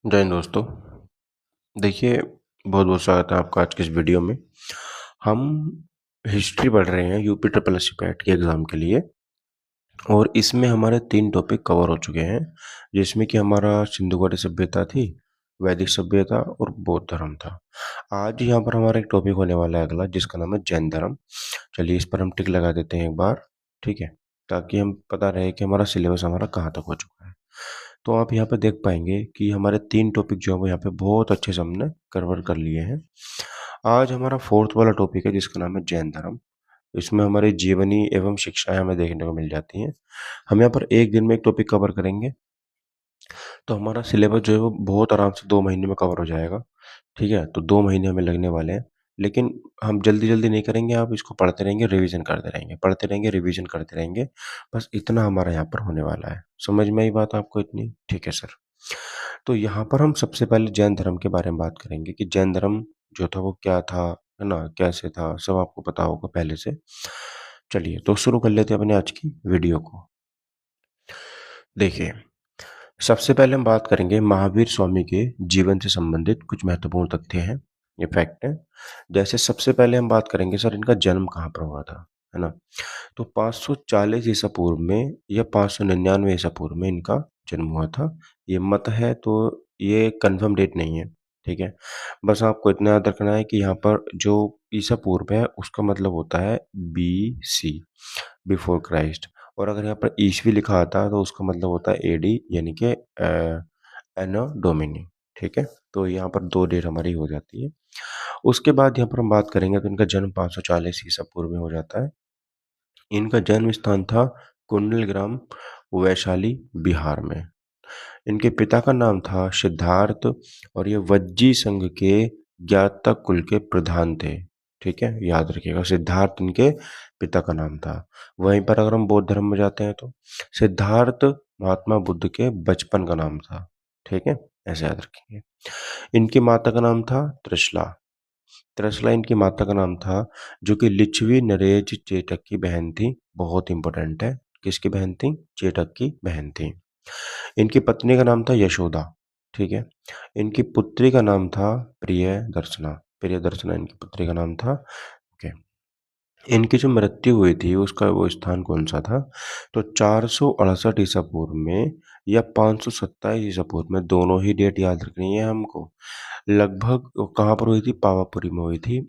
जय हिंद दोस्तों। देखिए, बहुत-बहुत स्वागत है आपका आज की इस वीडियो में। हम हिस्ट्री पढ़ रहे हैं यूपी ट्रिपल एससी पैट के एग्ज़ाम के लिए और इसमें हमारे 3 टॉपिक कवर हो चुके हैं, जिसमें कि हमारा सिंधु घाटी सभ्यता थी, वैदिक सभ्यता और बौद्ध धर्म था। आज यहाँ पर हमारा एक टॉपिक होने वाला है अगला, जिसका नाम है जैन धर्म। चलिए इस पर हम टिक लगा देते हैं एक बार, ठीक है? ताकि हम पता रहे कि हमारा सिलेबस हमारा कहाँ तक हो चुका है। तो आप यहाँ पे देख पाएंगे कि हमारे 3 टॉपिक जो है वो यहाँ पे बहुत अच्छे से हमने कवर कर लिए हैं। आज हमारा 4th वाला टॉपिक है जिसका नाम है जैन धर्म। इसमें हमारी जीवनी एवं शिक्षाएं हमें देखने को मिल जाती हैं। हम यहाँ पर एक दिन में एक टॉपिक कवर करेंगे, तो हमारा सिलेबस जो है वो बहुत आराम से 2 महीने में कवर हो जाएगा। ठीक है? तो 2 महीने हमें लगने वाले हैं। लेकिन हम जल्दी-जल्दी नहीं करेंगे, आप इसको पढ़ते रहेंगे, रिवीजन करते रहेंगे, पढ़ते रहेंगे, रिवीजन करते रहेंगे। बस इतना हमारा यहाँ पर होने वाला है। समझ में आई बात आपको इतनी? ठीक है सर। तो यहाँ पर हम सबसे पहले जैन धर्म के बारे में बात करेंगे कि जैन धर्म जो था वो क्या था, है ना? कैसे था? सब आपको पता होगा पहले से। चलिए, तो शुरू कर लेते हैं अपने आज की वीडियो को। देखिए, सबसे पहले हम बात करेंगे महावीर स्वामी के जीवन से संबंधित कुछ महत्वपूर्ण तथ्य हैं, ये फैक्ट हैं। जैसे सबसे पहले हम बात करेंगे सर इनका जन्म कहाँ पर हुआ था, है ना? तो 540 ईसा पूर्व में या 599 ईसा पूर्व में इनका जन्म हुआ था। ये मत है तो ये कन्फर्म डेट नहीं है, ठीक है? बस आपको इतना याद रखना है कि यहाँ पर जो ईसा पूर्व है उसका मतलब होता है बीसी, बिफोर क्राइस्ट। और अगर यहाँ पर ईसवी लिखा आता है तो उसका मतलब होता है एडी यानी कि एनो डोमिनी, ठीक है? तो यहाँ पर 2 डेट हमारी हो जाती है। उसके बाद यहाँ पर हम बात करेंगे तो इनका जन्म 540 ईसा पूर्व में हो जाता है। इनका जन्म स्थान था कुंडलग्राम, वैशाली, बिहार में। इनके पिता का नाम था सिद्धार्थ और ये वज्जी संघ के ज्ञातक कुल के प्रधान थे। ठीक है, याद रखिएगा सिद्धार्थ इनके पिता का नाम था। वहीं पर अगर हम बौद्ध धर्म में जाते हैं तो सिद्धार्थ महात्मा बुद्ध के बचपन का नाम था। ठीक है, ऐसे याद रखेंगे। इनकी माता का नाम था त्रिशला। त्रिशला इनकी माता का नाम था, जो कि लिच्छवी नरेश चेटक की बहन थी। बहुत इंपॉर्टेंट है, किसकी बहन थी? चेटक की बहन थी। इनकी पत्नी का नाम था यशोदा, ठीक है। इनकी पुत्री का नाम था प्रियदर्शना। प्रियदर्शना इनकी पुत्री का नाम था। ओके, इनकी जो मृत्यु हुई थी उसका वो स्थान कौन सा था? तो 468 ईसा पूर्व में या 527 ईसा पूर्व में, दोनों ही डेट याद रखनी है हमको। लगभग कहाँ पर हुई थी? पावापुरी में हुई थी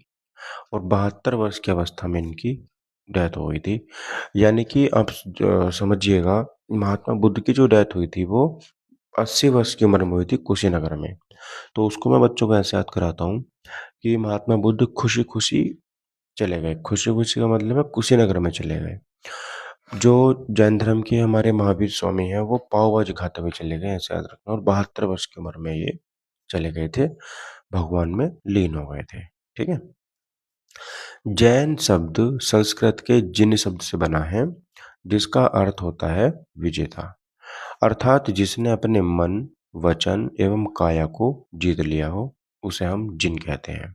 और 72 वर्ष की अवस्था में इनकी डेथ हो गई थी। यानी कि आप समझिएगा, महात्मा बुद्ध की जो डेथ हुई थी वो 80 वर्ष की उम्र में हुई थी कुशीनगर में। तो उसको मैं बच्चों को ऐसे याद कराता हूँ कि महात्मा बुद्ध खुशी-खुशी चले गए। खुशी-खुशी का मतलब है कुशीनगर में चले गए। जो जैन धर्म के हमारे महावीर स्वामी हैं वो पाव भाजी खाते हुए चले गए, ऐसे याद रखना। और 72 वर्ष की उम्र में ये चले गए थे, भगवान में लीन हो गए थे। ठीक है? जैन शब्द संस्कृत के जिन शब्द से बना है, जिसका अर्थ होता है विजेता। अर्थात जिसने अपने मन, वचन एवं काया को जीत लिया हो, उसे हम जिन कहते हैं।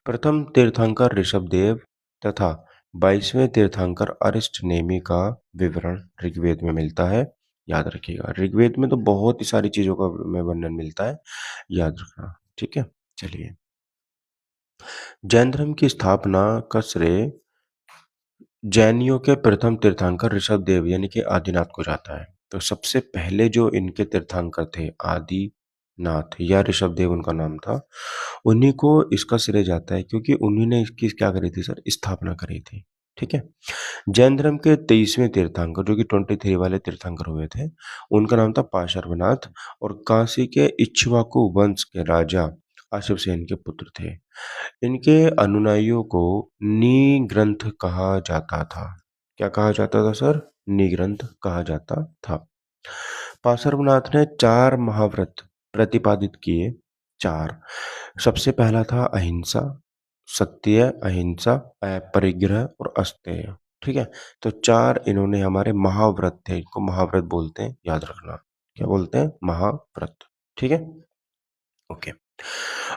प्रथम तीर्थंकर ऋषभदेव तथा 22वें तीर्थंकर अरिष्टनेमी का विवरण ऋग्वेद में मिलता है। याद रखिएगा, ऋग्वेद में तो बहुत ही सारी चीजों का में वर्णन मिलता है, याद रखना। ठीक है, चलिए। जैन धर्म की स्थापना का श्रेय जैनियों के प्रथम तीर्थंकर ऋषभदेव यानी कि आदिनाथ को जाता है। तो सबसे पहले जो इनके तीर्थंकर थे आदिनाथ या ऋषभदेव उनका नाम था, उन्हीं को इसका श्रेय जाता है क्योंकि उन्हीं ने इसकी क्या करी थी सर? स्थापना करी थी। ठीक है। जैन धर्म के 23वें तीर्थंकर जो कि 23 वाले तीर्थंकर हुए थे, उनका नाम था पाशर्वनाथ और काशी के इक्ष्वाकु वंश के राजा अश्वसेन के पुत्र थे। इनके अनुयायियों को निग्रंथ कहा जाता था। क्या कहा जाता था सर? निग्रंथ कहा जाता था। पार्श्वनाथ ने 4 महाव्रत प्रतिपादित किए। 4। सबसे पहला था अहिंसा, सत्य, अहिंसा, अपरिग्रह और अस्तेय। ठीक है, तो 4 इन्होंने हमारे महाव्रत थे, इनको महाव्रत बोलते हैं, याद रखना। क्या बोलते हैं? महाव्रत। ठीक है, ओके।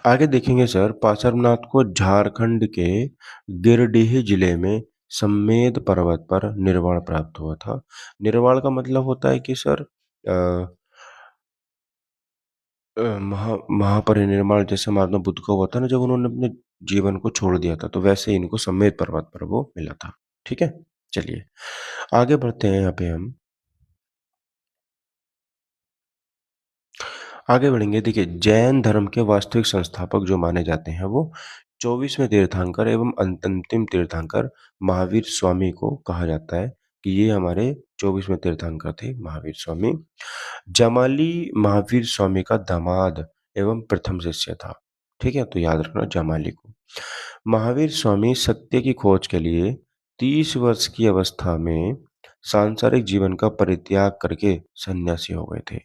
आगे देखेंगे सर, पार्श्वनाथ को झारखंड के गिरिडीह जिले में सम्मेद पर्वत पर निर्वाण प्राप्त हुआ था। निर्वाण का मतलब होता है कि सर महापरिनिर्वाण जैसे महात्मा बुद्ध का हुआ था ना, जब उन्होंने अपने जीवन को छोड़ दिया था, तो वैसे इनको सम्मेद पर्वत पर वो मिला था। ठीक है? चलिए, आगे बढ़ते हैं यहाँ पे हम। आगे बढ़ेंगे। देखिए, जैन धर्म के वास्तविक संस्थापक जो माने जाते हैं, वो 24वें तीर्थंकर एवं अंतिम तीर्थंकर महावीर स्वामी को कहा जाता है कि ये हमारे 24वें तीर्थंकर थे, महावीर स्वामी। जमाली महावीर स्वामी का दामाद एवं प्रथम शिष्य था। ठीक है? तो याद रखना जमाली को। महावीर स्वामी सत्य की खोज के लिए 30 वर्ष की अवस्था में सांसारिक जीवन का परित्याग करके सन्यासी हो गए थे।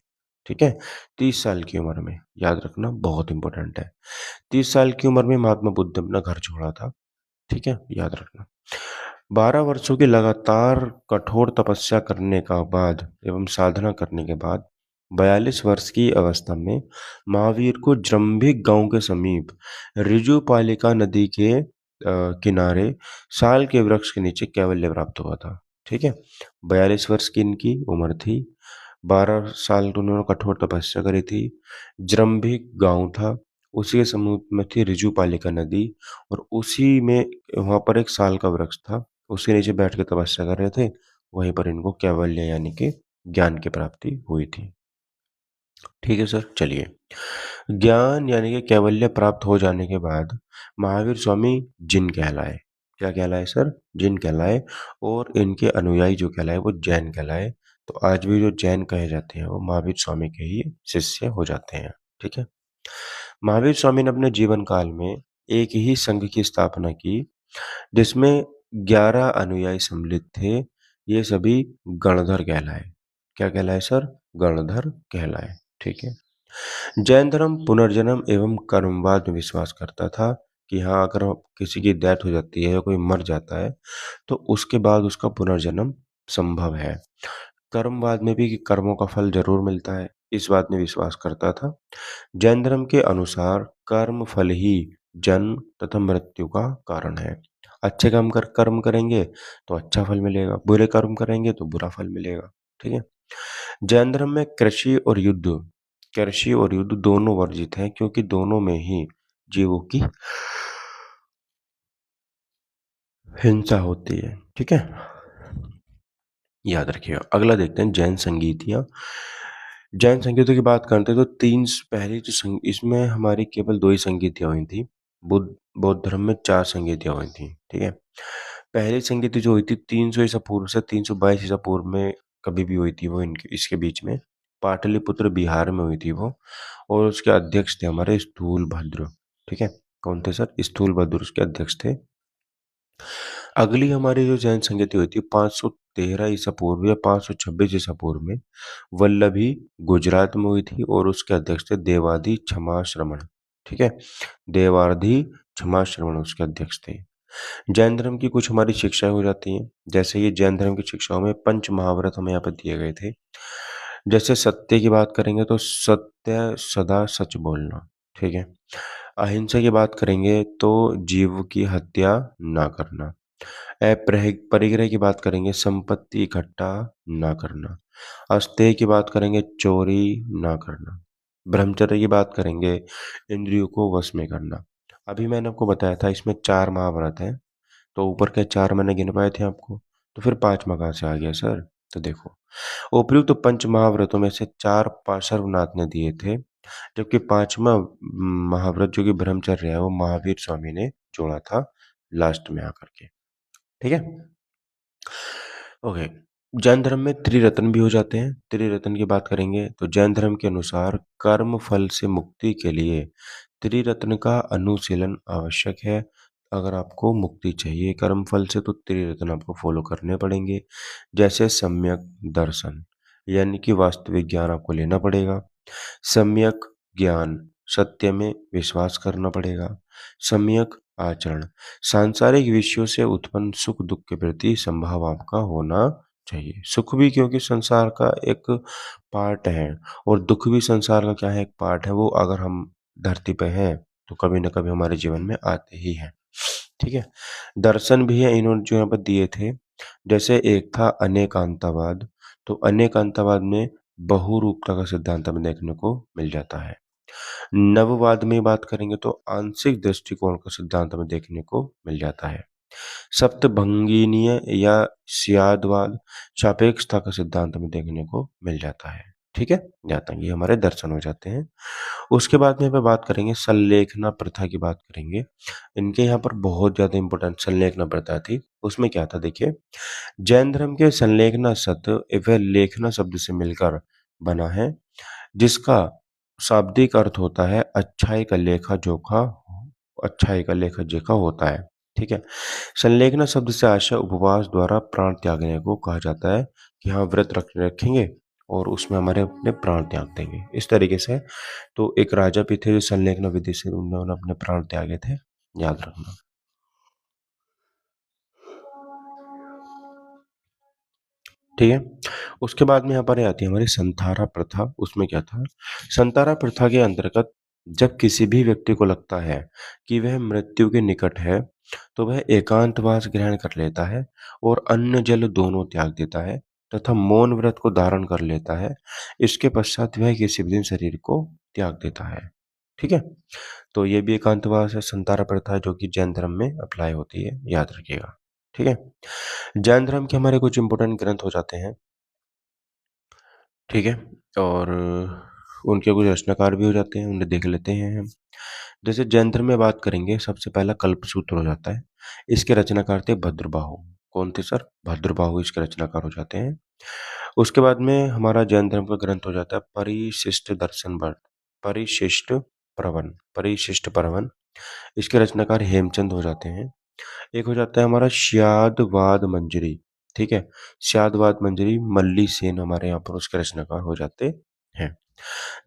ठीक है? 30 साल की उम्र में, याद रखना, बहुत इंपॉर्टेंट है। 30 साल की उम्र में महात्मा बुद्ध ने अपना घर छोड़ा था। ठीक है? याद रखना। 12 वर्षों की लगातार कठोर तपस्या करने का बाद एवं साधना करने के बाद 42 वर्ष की अवस्था में महावीर को जृंभिक गांव के समीप ऋजुपालिका नदी के किनारे साल के वृक्ष के नीचे कैवल्य प्राप्त हुआ था। ठीक है? 42 वर्ष की इनकी उम्र थी। 12 साल तो उन्होंने कठोर तपस्या करी थी। जृंभिक गांव था, उसी के समीप में थी ऋजुपालिका नदी, और उसी में वहाँ पर एक साल का वृक्ष था, उसके नीचे बैठ के तपस्या कर रहे थे। वहीं पर इनको कैवल्य यानी कि ज्ञान की प्राप्ति हुई थी। ठीक है सर, चलिए। ज्ञान यानी कि कैवल्य प्राप्त हो जाने के बाद महावीर स्वामी जिन कहलाए। क्या कहलाए सर? जिन कहलाए। और इनके अनुयायी जो कहलाए वो जैन कहलाए। तो आज भी जो जैन कहे जाते हैं वो महावीर स्वामी के ही शिष्य हो जाते हैं। ठीक है? महावीर स्वामी ने अपने जीवन काल में एक ही संघ की स्थापना की जिसमें 11 अनुयायी सम्मिलित थे। ये सभी गणधर कहलाए। क्या कहलाए सर? गणधर कहलाए। ठीक है? जैन धर्म पुनर्जन्म एवं कर्मवाद में विश्वास करता था कि हाँ, अगर किसी की डेथ हो जाती है या कोई मर जाता है तो उसके बाद उसका पुनर्जन्म संभव है। कर्मवाद में भी कि कर्मों का फल जरूर मिलता है, इस बात में विश्वास करता था। जैन धर्म के अनुसार कर्म फल ही जन्म तथा मृत्यु का कारण है। अच्छे कर्म करेंगे तो अच्छा फल मिलेगा, बुरे कर्म करेंगे तो बुरा फल मिलेगा। ठीक है? जैन धर्म में कृषि और युद्ध दोनों वर्जित हैं, क्योंकि दोनों में ही जीवों की हिंसा होती है। ठीक है? याद रखिएगा। अगला देखते हैं जैन संगीतियाँ। जैन संगीतों की बात करते हैं तो पहली जो इसमें हमारी केवल 2 ही संगीतियाँ हुई थी। बौद्ध धर्म में 4 संगीतियाँ हुई थी। ठीक है? पहली संगीति जो हुई थी 300 ईसा पूर्व से 322 ईसा पूर्व में कभी भी हुई थी, वो इनके इसके बीच में पाटलिपुत्र बिहार में हुई थी वो। और उसके अध्यक्ष थे हमारे स्थूलभद्र। ठीक है? कौन थे सर? स्थूलभद्र उसके अध्यक्ष थे। अगली हमारी जो जैन संगीति हुई थी 513 ईसा पूर्व या 526 ईसा पूर्व में वल्लभी गुजरात में हुई थी, और उसके अध्यक्ष थे देवादि क्षमा श्रमण। ठीक है? देवादि क्षमा श्रमण उसके अध्यक्ष थे। जैन धर्म की कुछ हमारी शिक्षाएं हो जाती हैं। जैसे ये जैन धर्म की शिक्षाओं में पंच महाव्रत हमें यहाँ पर दिए गए थे। जैसे सत्य की बात करेंगे तो सत्य सदा सच बोलना। ठीक है? अहिंसा की बात करेंगे तो जीव की हत्या ना करना। परिग्रह की बात करेंगे संपत्ति इकट्ठा ना करना। अस्तेय की बात करेंगे चोरी ना करना। ब्रह्मचर्य की बात करेंगे इंद्रियों को वश में करना। अभी मैंने आपको बताया था इसमें 4 महाव्रत हैं, तो ऊपर के 4 मैंने गिन पाए थे आपको, तो फिर 5वां कहाँ से आ गया सर? तो देखो, उपयुक्त तो पंच महाव्रतों में से 4 पार्श्वनाथ ने दिए थे, जबकि 5वां महाव्रत जो कि ब्रह्मचर्य है वो महावीर स्वामी ने जोड़ा था लास्ट में आकर के। ठीक है? ओके। जैन धर्म में त्रिरत्न भी हो जाते हैं। त्रिरत्न की बात करेंगे तो जैन धर्म के अनुसार कर्म फल से मुक्ति के लिए त्रिरत्न का अनुशीलन आवश्यक है। अगर आपको मुक्ति चाहिए कर्म फल से तो त्रिरत्न आपको फॉलो करने पड़ेंगे। जैसे सम्यक दर्शन यानी कि वास्तविक ज्ञान आपको लेना पड़ेगा। सम्यक ज्ञान, सत्य में विश्वास करना पड़ेगा। सम्यक आचरण, सांसारिक विषयों से उत्पन्न सुख दुख के प्रति संभाव आपका होना चाहिए। सुख भी क्योंकि संसार का एक पार्ट है, और दुख भी संसार का क्या है? एक पार्ट है। वो अगर हम धरती पे हैं तो कभी ना कभी हमारे जीवन में आते ही हैं। ठीक है? दर्शन भी है इन्होंने जो यहाँ पर दिए थे। जैसे एक था अनेकांतवाद, तो अनेकांतवाद में बहुरूपता का सिद्धांत हमें देखने को मिल जाता है। नववाद में बात करेंगे तो आंशिक दृष्टिकोण का सिद्धांत हमें देखने को मिल जाता है। सप्तभंगीनीय या स्यादवाद सापेक्षता का सिद्धांत हमें देखने को मिल जाता है। ठीक है, यहाँ तक ये हमारे दर्शन हो जाते हैं। उसके बाद में यहाँ पे बात करेंगे संलेखना प्रथा की बात करेंगे। इनके यहाँ पर बहुत ज्यादा इंपॉर्टेंट संलेखना प्रथा थी। उसमें क्या था देखिए, जैन धर्म के संलेखना शब्द वह लेखना शब्द से मिलकर बना है, जिसका शाब्दिक अर्थ होता है अच्छाई का लेखा जोखा, अच्छाई का लेखा जोखा होता है। ठीक है, संलेखना शब्द से आशय उपवास द्वारा प्राण त्यागने को कहा जाता है कि हाँ व्रत रखेंगे और उसमें हमारे अपने प्राण त्याग देंगे, इस तरीके से। तो एक राजा भी थे जो संलेखना विधि से उन्होंने अपने प्राण त्यागे थे, याद रखना। ठीक है, उसके बाद में यहाँ पर आती है हमारी संतारा प्रथा। उसमें क्या था, संतारा प्रथा के अंतर्गत जब किसी भी व्यक्ति को लगता है कि वह मृत्यु के निकट है तो वह एकांतवास ग्रहण कर लेता है और अन्न जल दोनों त्याग देता है तथा मौन व्रत को धारण कर लेता है। इसके पश्चात वह किसी भी दिन शरीर को त्याग देता है। ठीक है, तो ये भी एकांतवास है, संतारा प्रथा है, जो कि जैन धर्म में अप्लाई होती है, याद रखिएगा। ठीक है, जैन धर्म के हमारे कुछ इंपोर्टेंट ग्रंथ हो जाते हैं। ठीक है, और उनके कुछ रचनाकार भी हो जाते हैं, उन्हें देख लेते हैं हम। जैसे जैन धर्म में बात करेंगे, सबसे पहला कल्पसूत्र हो जाता है। इसके रचनाकार थे भद्रबाहु। कौन थे सर? भद्रबाहु इसके रचनाकार हो जाते हैं। उसके बाद में हमारा जैन धर्म का ग्रंथ हो जाता है परिशिष्ट दर्शन वर्त, परिशिष्ट परवन। इसके रचनाकार हेमचंद हो जाते हैं। एक हो जाता है हमारा श्यादवाद मंजरी। ठीक है, श्यादवाद मंजरी मल्ली सेन हमारे यहाँ पर उसके रचनाकार हो जाते हैं।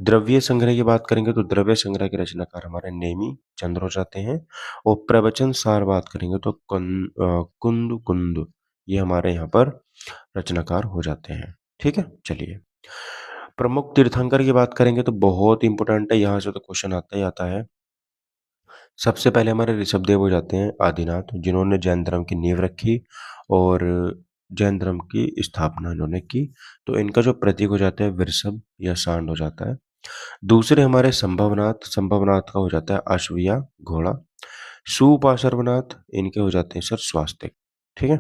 द्रव्य संग्रह की बात करेंगे तो द्रव्य संग्रह के रचनाकार हमारे नेमी चंद्र हो जाते हैं। और प्रवचन सार बात करेंगे तो कुंद कुंद ये हमारे यहाँ पर रचनाकार हो जाते हैं। ठीक है, चलिए प्रमुख तीर्थंकर की बात करेंगे तो बहुत इंपॉर्टेंट है, यहाँ से तो क्वेश्चन आता ही आता है। सबसे पहले हमारे ऋषभदेव हो जाते हैं आदिनाथ, जिन्होंने जैन धर्म की नींव रखी और जैन धर्म की स्थापना इन्होंने की। तो इनका जो प्रतीक हो जाता है वृषभ या सांड हो जाता है। दूसरे हमारे संभवनाथ, संभवनाथ का हो जाता है अश्व या घोड़ा। सुपार्श्वनाथ इनके हो जाते हैं सर स्वास्तिक। ठीक है,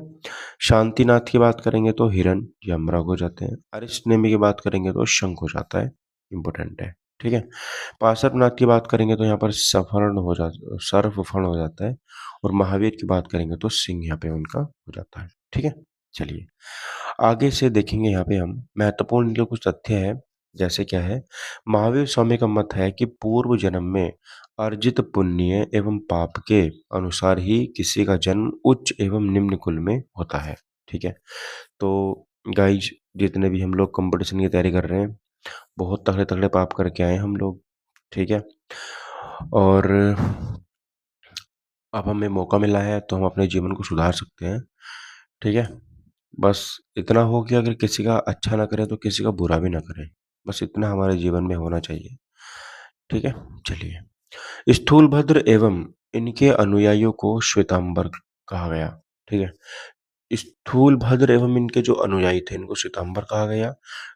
शांतिनाथ की बात करेंगे तो हिरण या मृग हो जाते हैं। अरिष्टनेमी की बात करेंगे तो शंख हो जाता है, इंपॉर्टेंट है। ठीक है, पार्श्वनाथ की बात करेंगे तो यहाँ पर सफर्ण हो जाता, सर्वफण हो जाता है। और महावीर की बात करेंगे तो सिंह यहाँ पे उनका हो जाता है। ठीक है, चलिए आगे से देखेंगे। यहाँ पे हम महत्वपूर्ण इनके कुछ तथ्य है, जैसे क्या है, महावीर स्वामी का मत है कि पूर्व जन्म में अर्जित पुण्य एवं पाप के अनुसार ही किसी का जन्म उच्च एवं निम्न कुल में होता है। ठीक है, तो गाइज जितने भी हम लोग कंपटीशन की तैयारी कर रहे हैं, बहुत तगड़े तगड़े पाप करके आए हम लोग। ठीक है, और अब हमें मौका मिला है तो हम अपने जीवन को सुधार सकते हैं। ठीक है, बस इतना हो कि अगर किसी का अच्छा ना करे तो किसी का बुरा भी ना करे, बस इतना हमारे जीवन में होना चाहिए। ठीक है, चलिए स्थूलभद्र एवं इनके अनुयायियों को श्वेतांबर कहा गया। ठीक है, स्थूलभद्र एवं इनके जो अनुयायी थे इनको श्वेतांबर कहा गया।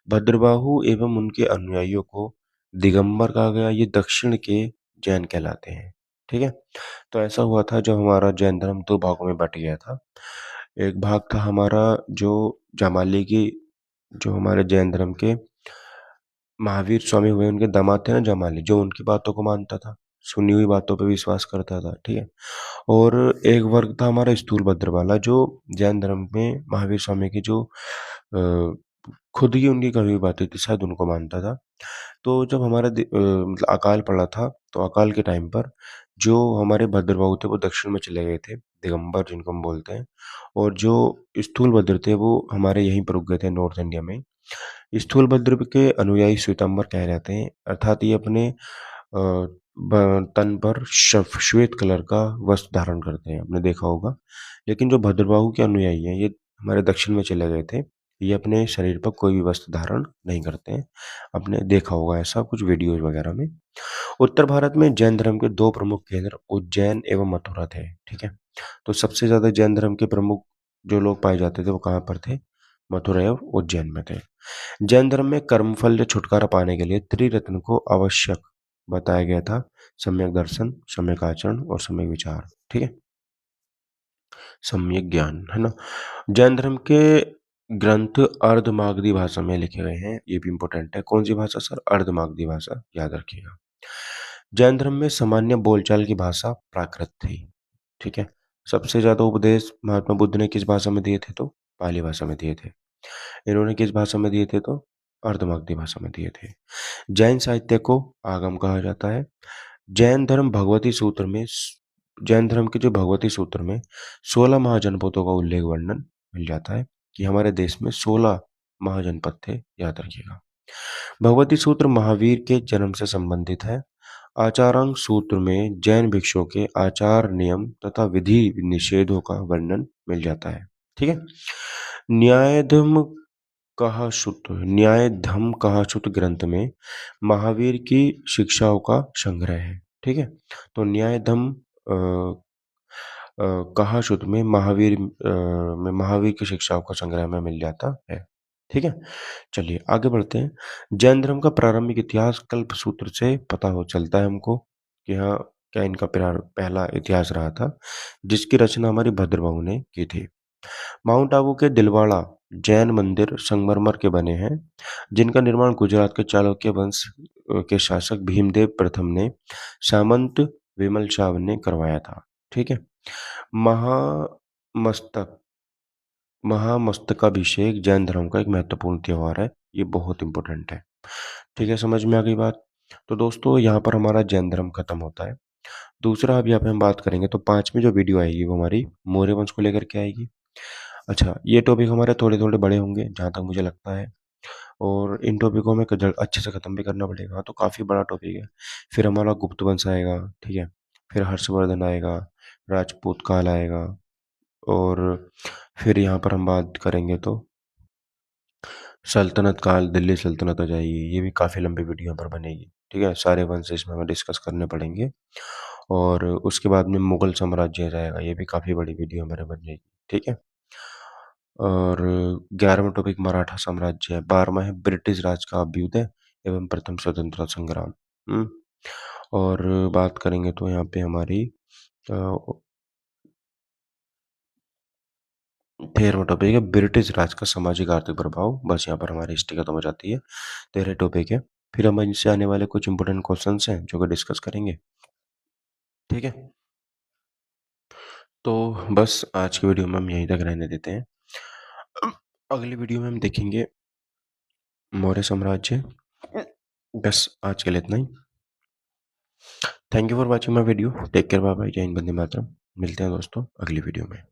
भद्रबाहु एवं उनके अनुयायियों को दिगंबर कहा गया। ये दक्षिण के जैन कहलाते हैं। ठीक है, तो ऐसा हुआ था जब हमारा जैन धर्म दो भागों में बट गया था। एक भाग था हमारा जो जामाली की, जो हमारे जैन धर्म के महावीर स्वामी हुए, उनके दामाद थे ना जमाली, जो उनकी बातों को मानता था, सुनी हुई बातों पे विश्वास करता था। ठीक है, और एक वर्ग था हमारा स्थूलभद्र वाला, जो जैन धर्म में महावीर स्वामी की जो खुद की उनकी कही हुई बातें थी शायद उनको मानता था। तो जब हमारा मतलब अकाल पड़ा था, तो अकाल के टाइम पर जो हमारे भद्रबाहु थे वो दक्षिण में चले गए थे, दिगंबर जिनको हम बोलते हैं। और जो स्थूलभद्र थे वो हमारे यहीं पर रुक गए थे नॉर्थ इंडिया में। स्थूलभद्र के अनुयायी श्वेतांबर कह जाते हैं, अर्थात ये अपने तन पर श्वेत कलर का वस्त्र धारण करते हैं, आपने देखा होगा। लेकिन जो भद्रबाहु के अनुयायी हैं, ये हमारे दक्षिण में चले गए थे, ये अपने शरीर पर कोई भी वस्त्र धारण नहीं करते हैं, आपने देखा होगा ऐसा कुछ वीडियोज वगैरह में। उत्तर भारत में जैन धर्म के दो प्रमुख केंद्र उज्जैन एवं मथुरा थे। ठीक है, तो सबसे ज्यादा जैन धर्म के प्रमुख जो लोग पाए जाते थे वो कहाँ पर थे? मथुरा एवं उज्जैन में थे। जैन धर्म में कर्मफल या छुटकारा पाने के लिए त्रिरत्न को आवश्यक बताया गया था सम्यक दर्शन, सम्यक आचरण और सम्यक विचार। ठीक है, सम्यक ज्ञान, है ना। जैन धर्म के ग्रंथ अर्धमागधी भाषा में लिखे गए हैं, ये भी इंपॉर्टेंट है। कौन सी भाषा सर? अर्धमागधी भाषा, याद रखिएगा। जैन धर्म में सामान्य बोलचाल की भाषा प्राकृत थी। ठीक है, सबसे ज्यादा उपदेश महात्मा बुद्ध ने किस भाषा में दिए थे? तो पाली भाषा में दिए थे। इन्होंने किस भाषा में दिए थे? तो अर्धमागधी भाषा में दिए थे। जैन साहित्य को आगम कहा जाता है। जैन धर्म भगवती सूत्र में जैन धर्म के जो भगवती सूत्र में 16 महाजनपदों का उल्लेख वर्णन मिल जाता है कि हमारे देश में 16 महाजनपद थे, याद रखिएगा। भगवती सूत्र महावीर के जन्म से संबंधित है। आचारांग सूत्र में जैन भिक्षुओं के आचार नियम तथा विधि निषेधों का वर्णन मिल जाता है। ठीक है, न्याय धम कहा शुद्ध ग्रंथ में महावीर की शिक्षाओं का संग्रह है। ठीक है, तो न्याय धम कहा शुद्ध में महावीर की शिक्षाओं का संग्रह में मिल जाता है। ठीक है, चलिए आगे बढ़ते हैं। जैन धर्म का प्रारंभिक इतिहास कल्प सूत्र से पता हो चलता है हमको कि हाँ, क्या इनका पहला इतिहास रहा था, जिसकी रचना हमारी भद्रबाहु ने की थी। माउंट आबू के दिलवाड़ा जैन मंदिर संगमरमर के बने हैं, जिनका निर्माण गुजरात के चालुक्य वंश के शासक भीमदेव प्रथम ने सामंत विमल शाह ने करवाया था। ठीक है, महामस्तक महामस्तकाभिषेक जैन धर्म का एक महत्वपूर्ण त्योहार है, ये बहुत इंपॉर्टेंट है। ठीक है, समझ में आ गई बात। तो दोस्तों यहाँ पर हमारा जैन धर्म खत्म होता है। दूसरा अब यहाँ पे हम बात करेंगे तो पांचवी जो वीडियो आएगी वो हमारी मौर्य वंश को लेकर के आएगी। अच्छा, ये टॉपिक हमारे थोड़े थोड़े बड़े होंगे जहाँ तक मुझे लगता है, और इन टॉपिकों में अच्छे से खत्म भी करना पड़ेगा, तो काफ़ी बड़ा टॉपिक है। फिर हमारा गुप्त वंश आएगा, ठीक है, फिर हर्षवर्धन आएगा, राजपूत काल आएगा, और फिर यहाँ पर हम बात करेंगे तो सल्तनत काल, दिल्ली सल्तनत आ जाएगी। ये भी काफ़ी लंबी वीडियो यहाँ पर बनेगी। ठीक है, सारे वंश इसमें हमें डिस्कस करने पड़ेंगे। और उसके बाद में मुगल साम्राज्य आ जाएगा, ये भी काफ़ी बड़ी वीडियो हमारे बन जाएगी। ठीक है, और 11वां टॉपिक मराठा साम्राज्य है। 12वां है ब्रिटिश राज का अभ्युदय एवं प्रथम स्वतंत्रता संग्राम। और बात करेंगे तो यहाँ पे हमारी 13वां टॉपिक है ब्रिटिश राज का सामाजिक आर्थिक प्रभाव। बस यहाँ पर हमारी हिस्ट्री खत्म हो जाती है। 13 टॉपिक है, फिर हम इनसे आने वाले कुछ इंपोर्टेंट क्वेश्चन हैं जो कि डिस्कस करेंगे। ठीक है, तो बस आज की वीडियो में हम यहीं तक रहने देते हैं। अगली वीडियो में हम देखेंगे मौर्य साम्राज्य। बस आज के लिए इतना ही। Thank you for watching my video. Take care, bye bye, जय हिंद, वंदे मातरम। मिलते हैं दोस्तों अगली वीडियो में।